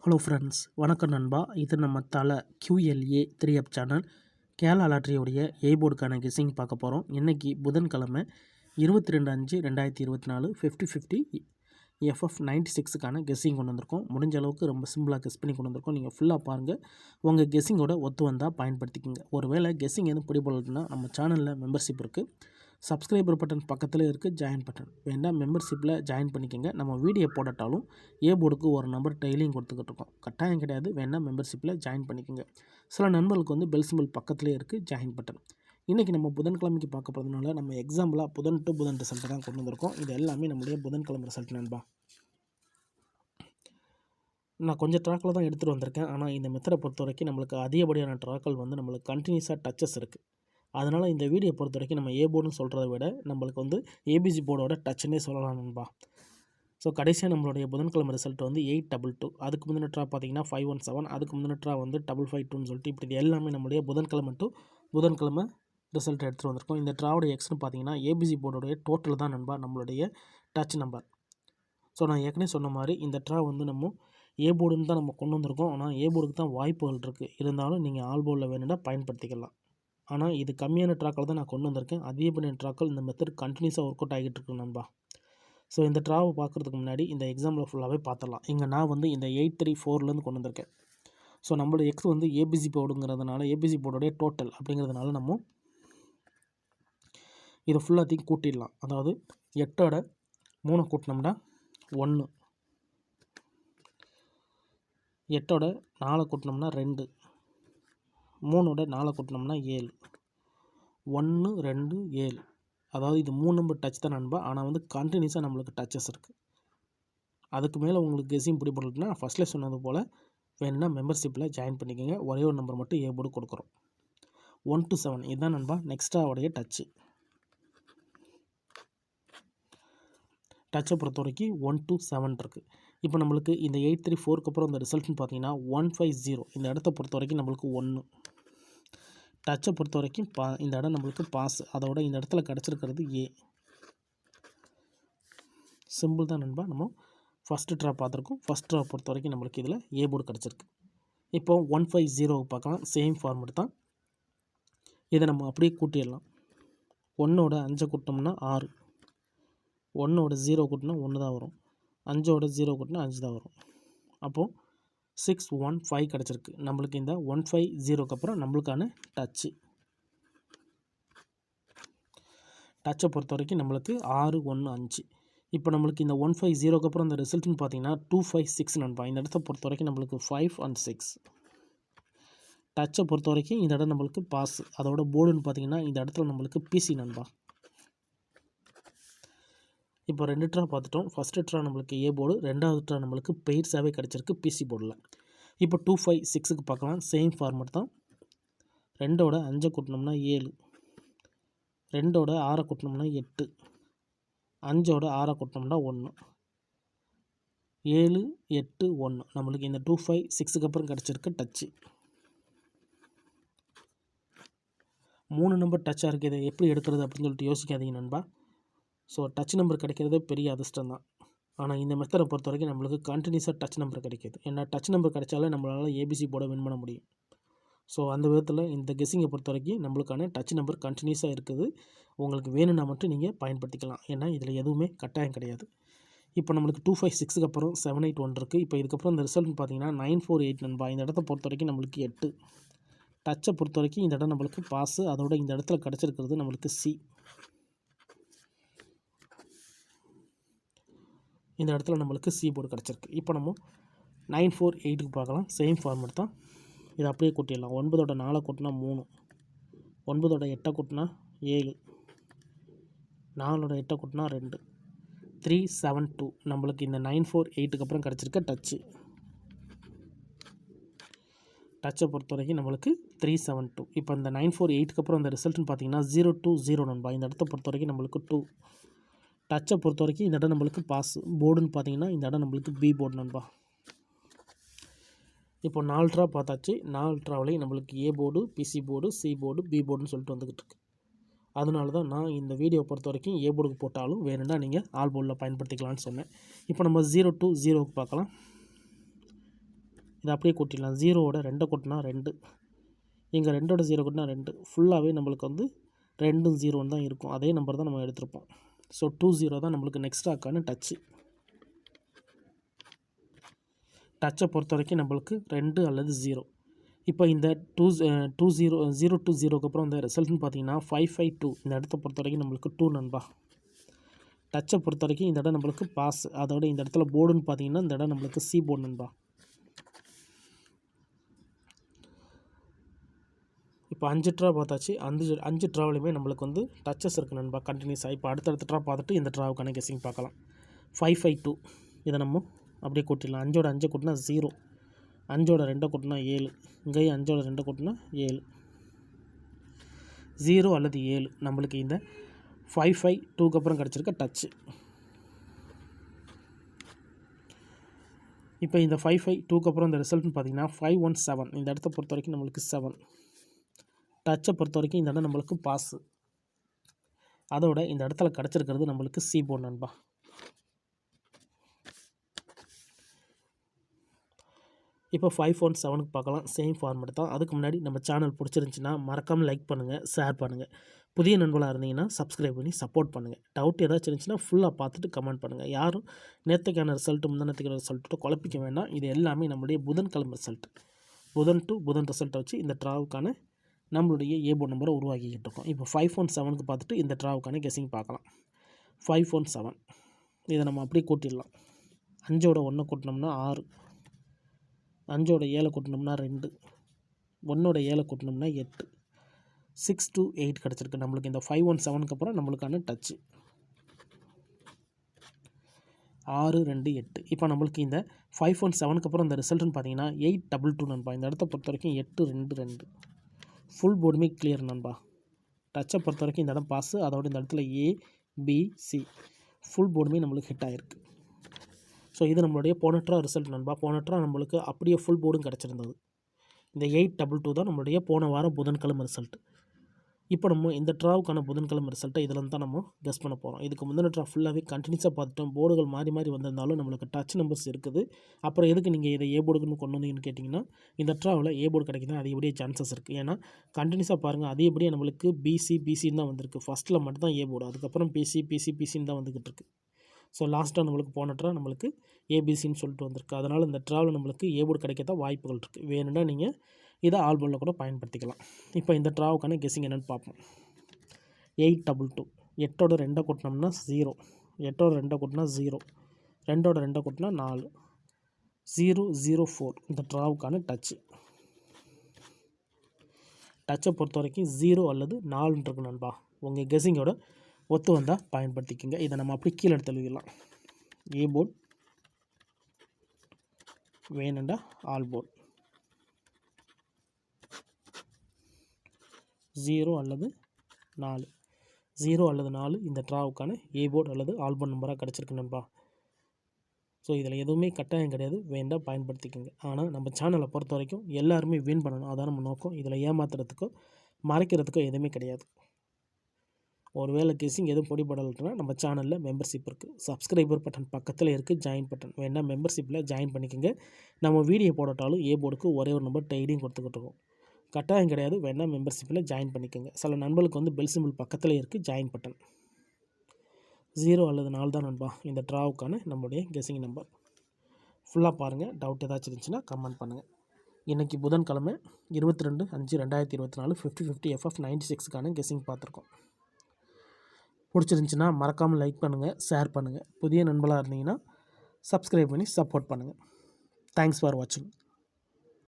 Hello friends, வணக்கம் நண்பா. இது நம்ம தலை QLA 3 சேனல் கேரளா லாட்ரியோடைய ஏ போர்டுக்கான கெஸ்ஸிங் பார்க்க போகிறோம். இன்றைக்கி புதன்கிழமை 22/5/2024 50/50 FF 96க்கான கெஸ்ஸிங் கொண்டு வந்திருக்கோம். முடிஞ்ச அளவுக்கு ரொம்ப சிம்பிளாக கெஸ் பண்ணி கொண்டு வந்திருக்கோம். நீங்கள் ஃபுல்லாக பாருங்கள். உங்கள் கெஸ்ஸிங்கோட ஒத்து வந்தால் பயன்படுத்திக்கோங்க. ஒருவேளை கெஸ்ஸிங் எதுவும் பிடிபடலைன்னா நம்ம சேனலில் மெம்பர்ஷிப் இருக்குது. சப்ஸ்கிரைபர் பட்டன் பக்கத்தில் இருக்குது ஜாயின் பட்டன் வேண்டாம், மெம்பர்ஷிப்பில் ஜாயின் பண்ணிக்கோங்க. நம்ம வீடியோ போடட்டாலும் ஏ போர்டுக்கு ஒரு நம்பர் டெய்லியும் கொடுத்துக்கிட்டு இருக்கோம். கட்டாயம் கிடையாது, வேண்டாம் மெம்பர்ஷிப்பில் ஜாயின் பண்ணிக்கோங்க. சில நண்பர்களுக்கு பெல் சிம்பிள் பக்கத்துலேயே இருக்குது ஜாயின் பட்டன். இன்றைக்கி நம்ம புதன்கிழமைக்கு பார்க்க போகிறதுனால நம்ம எக்ஸாம்பிளாக புதன் டு புதன் ரிசல்ட்டை தான் கொண்டு வந்திருக்கோம். இது எல்லாமே நம்முடைய புதன்கிழமை ரிசல்ட் நண்பா. நான் கொஞ்சம் ட்ராக்கில் தான் எடுத்துகிட்டு வந்திருக்கேன். ஆனால் இந்த மெத்தடை பொறுத்த வரைக்கும் நம்மளுக்கு அதிகப்படியான ட்ராக்கள் நம்மளுக்கு கண்டினியூஸாக டச்சஸ் இருக்குது. அதனால் இந்த வீடியோ பொறுத்த வரைக்கும் நம்ம ஏ போர்டுன்னு சொல்கிறத விட நம்மளுக்கு ஏபிசி போர்டோட டச்சுன்னே சொல்லலாம் நண்பா. ஸோ கடைசியாக நம்மளுடைய புதன்கிழமை ரிசல்ட் 822. அதுக்கு முந்தின ட்ரா பார்த்தீங்கன்னா 517. அதுக்கு முந்தின ட்ரா 552 சொல்லிட்டு இப்படி எல்லாமே நம்மளுடைய புதன்கிழமை டு புதன்கிழமை ரிசல்ட் எடுத்துகிட்டு வந்திருக்கோம். இந்த ட்ராவோடைய எக்ஸ்னு பார்த்தீங்கன்னா ஏபிசி போர்டோடைய டோட்டல் தான் நண்பா நம்மளுடைய டச் நம்பர். ஸோ நான் ஏற்கனவே சொன்ன மாதிரி இந்த ட்ரா நம்ம ஏ போர்டுன்னு தான் நம்ம கொண்டு வந்திருக்கோம். ஆனால் ஏ போர்டுக்கு தான் வாய்ப்புகள் இருக்குது. இருந்தாலும் நீங்கள் ஆல் போர்டில் வேணும்னா பயன்படுத்திக்கலாம். ஆனால் இது கம்மியான ட்ராக்கள் தான் நான் கொண்டு வந்திருக்கேன். அதிகப்படியான ட்ராக்கள் இந்த மெத்தட் கண்டினியூஸாக ஒர்க் அவுட் ஆகிட்டு இருக்கு நண்பா. ஸோ இந்த ட்ராவை பார்க்குறதுக்கு முன்னாடி இந்த எக்ஸாம்பிள் ஃபுல்லாகவே பார்த்துடலாம். இங்கே நான் இந்த 834லேருந்து கொண்டு வந்திருக்கேன். ஸோ நம்மளோட எக்ஸ் ஏபிசி போர்டுங்கிறதுனால ஏபிசி போர்டோடைய டோட்டல் அப்படிங்கிறதுனால நம்ம இதை ஃபுல்லாத்தையும் கூட்டிடலாம். அதாவது 8ஓட 3 கூட்டினோம்னா 1, 8ஓட 4 கூட்டினோம்னா 2, 3ஓட 4 கூட்டினோம்னா 7, 1, 2, 7. அதாவது இது 3 நம்பர் டச் தான் நண்பா. ஆனால் கண்டினியூஸாக நம்மளுக்கு டச்சஸ் இருக்குது. அதுக்கு மேலே உங்களுக்கு கெஸ்ஸிங் பிடிப்படலைன்னா ஃபஸ்ட்டில் சொன்னது போல் வேணும்னா மெம்பர்ஷிப்பில் ஜாயின் பண்ணிக்கோங்க. ஒரே ஒரு நம்பர் மட்டும் ஏ போர்டு கொடுக்குறோம். 1 to 7 இதுதான் நண்பா நெக்ஸ்ட்டாவுடைய டச்சு. டச்சை பொறுத்த வரைக்கும் 1 to 7 இருக்குது. இப்போ நம்மளுக்கு இந்த 834க்கு அப்புறம் இந்த ரிசல்ட்னு பார்த்தீங்கன்னா 150. இந்த இடத்த பொறுத்த வரைக்கும் நம்மளுக்கு 1. டச்சை பொறுத்த வரைக்கும் இந்த இடம் நம்மளுக்கு பாஸ். அதோட இந்த இடத்துல கிடச்சிருக்கிறது ஏ. சிம்பிள் தான் நண்பா. நம்ம ஃபஸ்ட்டு ட்ரா பார்த்துருக்கோம். ஃபஸ்ட் ட்ரா பொறுத்த வரைக்கும் நம்மளுக்கு இதில் ஏ போர்டு கிடச்சிருக்கு. இப்போ 150 பார்க்கலாம். சேம் ஃபார்மெட் தான். இதை நம்ம அப்படியே கூட்டிடலாம். 1ஓட 5 கூட்டினோம்னா 6, 1ஓட 0 கூட்டினா 1 தான் வரும், 5ஓட 0 கூட்டினா 5 தான் வரும். அப்போது 615 கிடச்சிருக்கு நம்மளுக்கு. இந்த 150க்கு அப்புறம் நம்மளுக்கான டச்சு. டச்சை பொறுத்த வரைக்கும் நம்மளுக்கு 615. இப்போ நம்மளுக்கு இந்த 150க்கு அப்புறம் இந்த ரிசல்ட்னு பார்த்தீங்கன்னா 256 நண்பா. இந்த இடத்த பொறுத்த வரைக்கும் நம்மளுக்கு 5 and 6. டச்சை பொறுத்த வரைக்கும் இந்த இடம் நம்மளுக்கு பாஸ். அதோட போர்டுன்னு பார்த்தீங்கன்னா இந்த இடத்துல நம்மளுக்கு பிசி நண்பா. இப்போ 2 ட்ரா பார்த்துட்டோம். ஃபஸ்ட்டு ட்ரா நம்மளுக்கு ஏ போர்டு, ரெண்டாவது ட்ரா நம்மளுக்கு பெயிர்ஸாகவே கிடச்சிருக்கு பிசி போர்டில். இப்போ 256க்கு பார்க்கலாம். சேம் ஃபார்மெட் தான். 2ஓட 5 கூட்டினோம்னா 7, 2ஓட 6 கூட்டினோம்னா 8, 5ஓட 6 கூட்டினோம்னா 1, 7, 8, 1 நம்மளுக்கு இந்த 256க்கு அப்புறம் கிடச்சிருக்கு டச்சு. 3 நம்பர் டச்சாக இருக்குது. இதை எப்படி எடுக்கிறது அப்படின்னு சொல்லிட்டு யோசிக்காதீங்க நண்பா. ஸோ டச் நம்பர் கிடைக்கிறதே பெரிய அதிர்ஷ்டம் தான். ஆனால் இந்த மெத்தடை பொறுத்த வரைக்கும் நம்மளுக்கு கண்டினியூஸாக டச் நம்பர் கிடைக்கிது. ஏன்னா டச் நம்பர் கிடைச்சாலே நம்மளால் ஏபிசி போர்டை வின் பண்ண முடியும். ஸோ அந்த விதத்தில் இந்த கெஸ்ஸிங்கை பொறுத்த வரைக்கும் நம்மளுக்கான டச் நம்பர் கண்டினியூஸாக இருக்குது. உங்களுக்கு வேணும்னா மட்டும் நீங்கள் பயன்படுத்திக்கலாம். ஏன்னா இதில் எதுவுமே கட்டாயம் கிடையாது. இப்போ நம்மளுக்கு 256க்கு அப்புறம் 781 இருக்குது. இப்போ இதுக்கப்புறம் இந்த ரிசல்ட்னு பார்த்தீங்கன்னா 948 நண்பா. இந்த இடத்த பொறுத்த வரைக்கும் நம்மளுக்கு 8. டச்சை பொறுத்த வரைக்கும் இந்த இடம் நம்மளுக்கு பாஸு. அதோட இந்த இடத்துல கிடச்சிருக்கிறது நம்மளுக்கு சி. இந்த இடத்துல நம்மளுக்கு சி போர்டு கிடச்சிருக்கு. இப்போ நம்ம 948க்கு பார்க்கலாம். சேம் ஃபார்மெட் தான். இதை அப்படியே கூட்டிடலாம். 9ஓட 4 கூட்டினா 3, 9ஓட 8 கூட்டினா 7, 4ஓட 8 கூட்டினா 2, 372 நம்மளுக்கு இந்த 948க்கு அப்புறம் கிடச்சிருக்க டச்சு. டச்சை பொறுத்த வரைக்கும் நம்மளுக்கு 372. இப்போ இந்த 948க்கு அப்புறம் இந்த ரிசல்ட்னு பார்த்தீங்கன்னா 020 நண்பா. இந்த இடத்த பொறுத்த வரைக்கும் நம்மளுக்கு 2. டச்சை பொறுத்த வரைக்கும் இந்த இடம் நம்மளுக்கு பாஸ். போர்டுன்னு பார்த்தீங்கன்னா இந்த இடம் நம்மளுக்கு பி போர்டு நண்பா. இப்போ 4 ட்ரா பார்த்தாச்சு. 4 ட்ராவிலையும் நம்மளுக்கு ஏ போர்டு, பிசி போர்டு, சி போர்டு, பி போர்டுன்னு சொல்லிட்டு வந்துக்கிட்டு இருக்கு. அதனால தான் நான் இந்த வீடியோ பொறுத்த வரைக்கும் ஏ போர்டுக்கு போட்டாலும் வேணும்னா நீங்கள் ஆல் போர்டில் பயன்படுத்திக்கலாம்னு சொன்னேன். இப்போ நம்ம 0 to 0க்கு பார்க்கலாம். இதை அப்படியே கூட்டிடலாம். 0வோட 2 கூட்டினா 2, இங்கே 2ஓட 0 கூட்டினா 2, ஃபுல்லாகவே நம்மளுக்கு வந்து 2 0 தான் இருக்கும். அதே நம்பர் தான் நம்ம எடுத்திருப்போம். ஸோ 20 தான் நம்மளுக்கு நெக்ஸ்ட் ராக்கான டச்சு. டச்சை பொறுத்த வரைக்கும் நம்மளுக்கு 2 அல்லது 0. இப்போ இந்த 0 to 0க்கு அப்புறம் இந்த ரிசல்ட்னு பார்த்தீங்கன்னா 552. இந்த இடத்த பொறுத்த வரைக்கும் நம்மளுக்கு 2 நண்பா. டச்சை பொறுத்த வரைக்கும் இந்த இடம் நம்மளுக்கு பாஸ். அதோட இந்த இடத்துல போர்டுன்னு பார்த்தீங்கன்னா இந்த இடம் நம்மளுக்கு சி போர்டு நண்பா. இப்போ 5 ட்ரா பார்த்தாச்சு. 5 ட்ராவிலையுமே நம்மளுக்கு வந்து டச்சஸ் இருக்குது நண்பா கண்டினியூஸாக. இப்போ அடுத்தடுத்த ட்ரா பார்த்துட்டு இந்த ட்ராவுக்கான கெஸிங் பார்க்கலாம். 552 இதை நம்ம அப்படியே கூட்டிடலாம். 5ஓட 5 கூட்டினா 0, 5ஓட 2 கூட்டினா 7, இங்கேயும் 5ஓட 2 கூட்டினா 7, 0 அல்லது 7 நம்மளுக்கு இந்த 552க்கு அப்புறம் கிடச்சிருக்க டச்சு. இப்போ இந்த 552க்கு அப்புறம் இந்த ரிசல்ட்னு பார்த்தீங்கன்னா 517. இந்த இடத்த பொறுத்த வரைக்கும் நம்மளுக்கு 7. டச்சை பொறுத்த வரைக்கும் இந்த இடம் நம்மளுக்கு பாஸு. அதோட இந்த இடத்துல கிடச்சிருக்கிறது நம்மளுக்கு சி போர்டு நண்பா. இப்போ 517க்கு பார்க்கலாம். சேம் ஃபார்மேட் தான். அதுக்கு முன்னாடி நம்ம சேனல் பிடிச்சிருந்துச்சின்னா மறக்காமல் லைக் பண்ணுங்கள், ஷேர் பண்ணுங்கள். புதிய நண்பர்களாக இருந்தீங்கன்னா சப்ஸ்கிரைப் பண்ணி சப்போர்ட் பண்ணுங்கள். டவுட் ஏதாச்சும் இருந்துச்சுன்னா ஃபுல்லாக பார்த்துட்டு கமெண்ட் பண்ணுங்கள். யாரும் நேற்றுக்கான ரிசல்ட்டு முந்தினத்துக்கான ரிசல்ட்டு குழப்பிக்க வேண்டாம். இது எல்லாமே நம்மளுடைய புதன்கிழமை ரிசல்ட். புதன் டு புதன் ரிசல்ட்டை வச்சு இந்த ட்ராவுக்கான நம்மளுடைய ஏ போர்டு நம்பரை உருவாக்கிக்கிட்டு இருக்கோம். இப்போ 517க்கு பார்த்துட்டு இந்த ட்ராவுக்கான கெஸிங் பார்க்கலாம். 517 இதை நம்ம அப்படியே கூட்டிடலாம். 5ஓட 1 கூட்டினோம்னா 6, 5ஓட 7 கூட்டினோம்னா 2, 1ஓட 7 கூட்டினோம்னா 8, 6 to 8 கிடச்சிருக்கு நம்மளுக்கு இந்த 517க்கு அப்புறம் நம்மளுக்கான டச்சு. 6, 2, 8. இப்போ நம்மளுக்கு இந்த 517க்கு அப்புறம் இந்த ரிசல்ட்னு பார்த்தீங்கன்னா 822 நண்பா. இந்த இடத்த பொறுத்த வரைக்கும் 8, 2, 2 ஃபுல் போர்டுமே கிளியர் நண்பா. டச்சை பொறுத்த வரைக்கும் இந்த இடம் பாஸு. அதோட இந்த இடத்துல ABC ஃபுல் போர்டுமே நம்மளுக்கு ஹிட் ஆகிருக்கு. ஸோ இது நம்மளுடைய போன ட்ரா ரிசல்ட் நண்பா. போன ட்ரா நம்மளுக்கு அப்படியே ஃபுல் போர்டும் கிடச்சிருந்தது. இந்த 822 தான் நம்மளுடைய போன வாரம் புதன்கிழமை ரிசல்ட். இப்போ நம்ம இந்த ட்ராவுக்கான புதன்கிழமை ரிசல்ட்டை இதில் தான் நம்ம கெஸ் பண்ண போகிறோம். இதுக்கு முந்தின ட்ரா ஃபுல்லாகவே கண்டினியூஸாக பார்த்துட்டோம். போர்டுகள் மாறி மாறி வந்திருந்தாலும் நம்மளுக்கு டச் நம்பர்ஸ் இருக்குது. அப்புறம் எதுக்கு நீங்கள் இதை ஏ போர்டுக்குன்னு கொண்டு வந்தீங்கன்னு கேட்டிங்கன்னா இந்த ட்ராவில் ஏ போர்டு கிடைக்குது அதிகப்படியே சான்சஸ் இருக்குது. ஏன்னா கண்டினியூஸாக பாருங்கள் அதிகப்படியே நம்மளுக்கு பிசின்னு தான் வந்திருக்கு. ஃபஸ்ட்டில் மட்டும் தான் ஏ போர்டு, அதுக்கப்புறம் பிசின்னு தான் வந்துக்கிட்டு இருக்குது. ஸோ லாஸ்ட்டாக நம்மளுக்கு போன ட்ரா நம்மளுக்கு ஏபிசின்னு சொல்லிட்டு வந்திருக்கு. அதனால் இந்த ட்ராவில் நம்மளுக்கு ஏ போர்டு கிடைக்கத்தான் வாய்ப்புகள் இருக்குது. வேணும்னா நீங்கள் இதை ஆல்பமில் கூட பயன்படுத்திக்கலாம். இப்போ இந்த ட்ராவுக்கான கெஸிங் என்னென்னு பார்ப்போம். 822 8ஓட 2 கூட்டினோம்னா 0, 8ஓட 2 கூட்டினா 0, 2ஓட 2 கூட்டினா 4, 004 இந்த ட்ராவுக்கான டச்சு. டச்சை பொறுத்த வரைக்கும் 0 அல்லது 4 இருக்கு நண்பா. உங்கள் கெஸிங்கோட ஒத்து வந்தால் பயன்படுத்திக்கோங்க. இதை நம்ம அப்படி கீழே எடுத்து எழுதிடலாம். ஏ போர்டு வேணுண்டா ஆல் போர்டு 0 அல்லது 4, 0 அல்லது 4 இந்த ட்ராவுக்கான ஏ போர்டு அல்லது ஆல் போர்டு நம்பராக கிடச்சிருக்கு நண்பா. ஸோ இதில் எதுவுமே கட்டாயம் கிடையாது, வேண்டாம் பயன்படுத்திக்கோங்க. ஆனால் நம்ம சேனலை பொறுத்த வரைக்கும் எல்லாருமே வின் பண்ணணும், அதான் நம்ம நோக்கம். இதில் ஏமாத்துறதுக்கோ மறைக்கிறதுக்கோ எதுவுமே கிடையாது. ஒருவேளை கெஸிங் எதுவும் பொடிபடலைன்னா நம்ம சேனலில் மெம்பர்ஷிப் இருக்குது. சப்ஸ்கிரைபர் பட்டன் பக்கத்தில் இருக்குது ஜாயின் பட்டன், வேணால் மெம்பர்ஷிப்பில் ஜாயின் பண்ணிக்கோங்க. நம்ம வீடியோ போடட்டாலும் ஏ போர்டுக்கு ஒரே ஒரு நம்பர் டெய்லியும் கொடுத்துக்கிட்டு இருக்கோம். கட்டாயம் கிடையாது, வேணால் மெம்பர்ஷிப்பில் ஜாயின் பண்ணிக்கோங்க. சில நண்பர்களுக்கு வந்து பெல் சிம்பிள் பக்கத்தில் இருக்குது ஜாயின் பட்டன். 0 அல்லது 4 தான் நண்பா இந்த ட்ராவுக்கான நம்மளுடைய கெஸிங் நம்பர். ஃபுல்லாக பாருங்கள். டவுட் ஏதாச்சும் இருந்துச்சுன்னா கமெண்ட் பண்ணுங்கள். இன்றைக்கி புதன்கிழமை 22/5/2024 50/50 FF96க்கான கெஸிங் பார்த்துருக்கோம். பிடிச்சிருந்துச்சின்னா மறக்காமல் லைக் பண்ணுங்கள், ஷேர் பண்ணுங்கள். புதிய நண்பர்களாக இருந்தீங்கன்னா சப்ஸ்கிரைப் பண்ணி சப்போர்ட் பண்ணுங்கள். தேங்க்ஸ் ஃபார் வாட்சிங்.